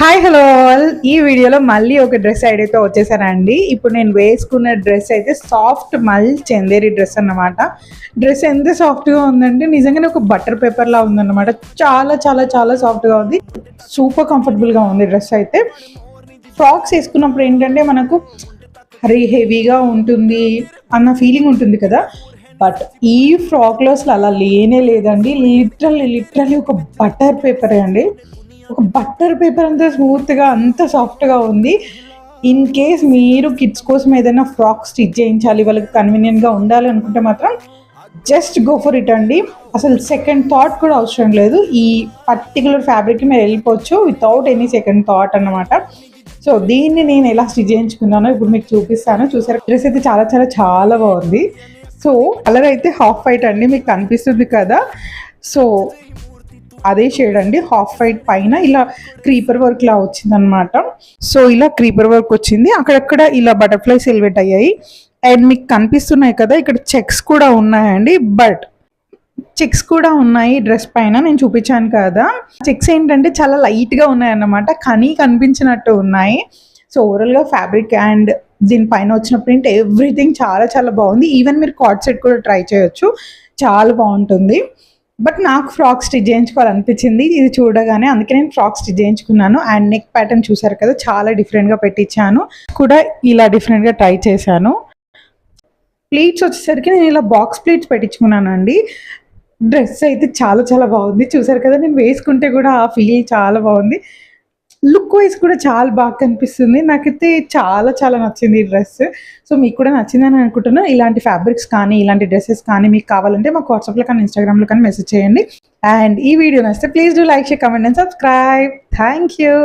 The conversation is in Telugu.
Hi hello all. ఈ వీడియోలో మళ్ళీ ఒక డ్రెస్ ఐడియాతో వచ్చేసానండి. ఇప్పుడు నేను వేసుకున్న డ్రెస్ అయితే సాఫ్ట్ మల్ చందేరి డ్రెస్ అన్నమాట. డ్రెస్ ఎంత సాఫ్ట్గా ఉందంటే నిజంగానే ఒక బటర్ పేపర్లా ఉందన్నమాట. చాలా చాలా చాలా సాఫ్ట్గా ఉంది, సూపర్ కంఫర్టబుల్గా ఉంది డ్రెస్ అయితే. ఫ్రాక్స్ వేసుకున్నప్పుడు ఏంటంటే మనకు అరే హెవీగా ఉంటుంది అన్న ఫీలింగ్ ఉంటుంది కదా, బట్ ఈ ఫ్రాక్లో అసలు అలా లేనే లేదండి. లిటరల్లీ ఒక బటర్ పేపరే అండి. ఒక బటర్ పేపర్ అంతా స్మూత్గా అంత సాఫ్ట్గా ఉంది. ఇన్ కేస్ మీరు కిడ్స్ కోసం ఏదైనా ఫ్రాక్ స్టిచ్ చేయించాలి, వాళ్ళకి కన్వీనియంట్గా ఉండాలి అనుకుంటే మాత్రం జస్ట్ గో ఫర్ ఇట్ అండి. అసలు సెకండ్ థాట్ కూడా అవసరం లేదు. ఈ పర్టికులర్ ఫ్యాబ్రిక్కి మీరు వెళ్ళిపోవచ్చు వితౌట్ ఎనీ సెకండ్ థాట్ అన్నమాట. సో దీన్ని నేను ఎలా స్టిచ్ చేయించుకున్నానో ఇప్పుడు మీకు చూపిస్తాను. చూసారు, డ్రెస్ అయితే చాలా చాలా చాలా బాగుంది. సో కలర్ అయితే హాఫ్ వైట్ అండి, మీకు కనిపిస్తుంది కదా. సో అదే షేడ్ అండి, హాఫ్ వైట్ పైన ఇలా క్రీపర్ వర్క్ లా వచ్చింది అనమాట. సో ఇలా క్రీపర్ వర్క్ వచ్చింది, అక్కడక్కడ ఇలా బటర్ఫ్లైస్ ఎలివేట్ అయ్యాయి. అండ్ మీకు కనిపిస్తున్నాయి కదా, ఇక్కడ చెక్స్ కూడా ఉన్నాయండి. బట్ చెక్స్ కూడా ఉన్నాయి డ్రెస్ పైన, నేను చూపించాను కదా. చెక్స్ ఏంటంటే చాలా లైట్గా ఉన్నాయి అన్నమాట, కానీ కనిపించినట్టు ఉన్నాయి. సో ఓవరాల్గా ఫ్యాబ్రిక్ అండ్ దీనిపైన వచ్చిన ప్రింట్ ఎవ్రీథింగ్ చాలా చాలా బాగుంది. ఈవెన్ మీరు కార్డ్ సెట్ కూడా ట్రై చేయొచ్చు, చాలా బాగుంటుంది. బట్ నాకు ఫ్రాక్ స్టిచ్ చేయించుకోవాలనిపించింది ఇది చూడగానే, అందుకే నేను ఫ్రాక్ స్టిచ్ చేయించుకున్నాను. అండ్ నెక్ ప్యాటర్న్ చూసారు కదా, చాలా డిఫరెంట్గా పెట్టించాను కూడా, ఇలా డిఫరెంట్గా ట్రై చేశాను. ప్లీట్స్ వచ్చేసరికి నేను ఇలా బాక్స్ ప్లీట్స్ పెట్టించుకున్నాను అండి. డ్రెస్ అయితే చాలా చాలా బాగుంది, చూసారు కదా. నేను వేసుకుంటే కూడా ఆ ఫీల్ చాలా బాగుంది, లుక్ వైజ్ కూడా చాలా బాగా కనిపిస్తుంది. నాకైతే చాలా చాలా నచ్చింది ఈ డ్రెస్. సో మీకు కూడా నచ్చిందని అనుకుంటున్నాను. ఇలాంటి ఫ్యాబ్రిక్స్ కానీ ఇలాంటి డ్రెస్సెస్ కానీ మీకు కావాలంటే మాకు వాట్సాప్లో కానీ ఇన్స్టాగ్రామ్లో కానీ మెసేజ్ చేయండి. అండ్ ఈ వీడియో నచ్చితే please do like, share, comment and subscribe. Thank you.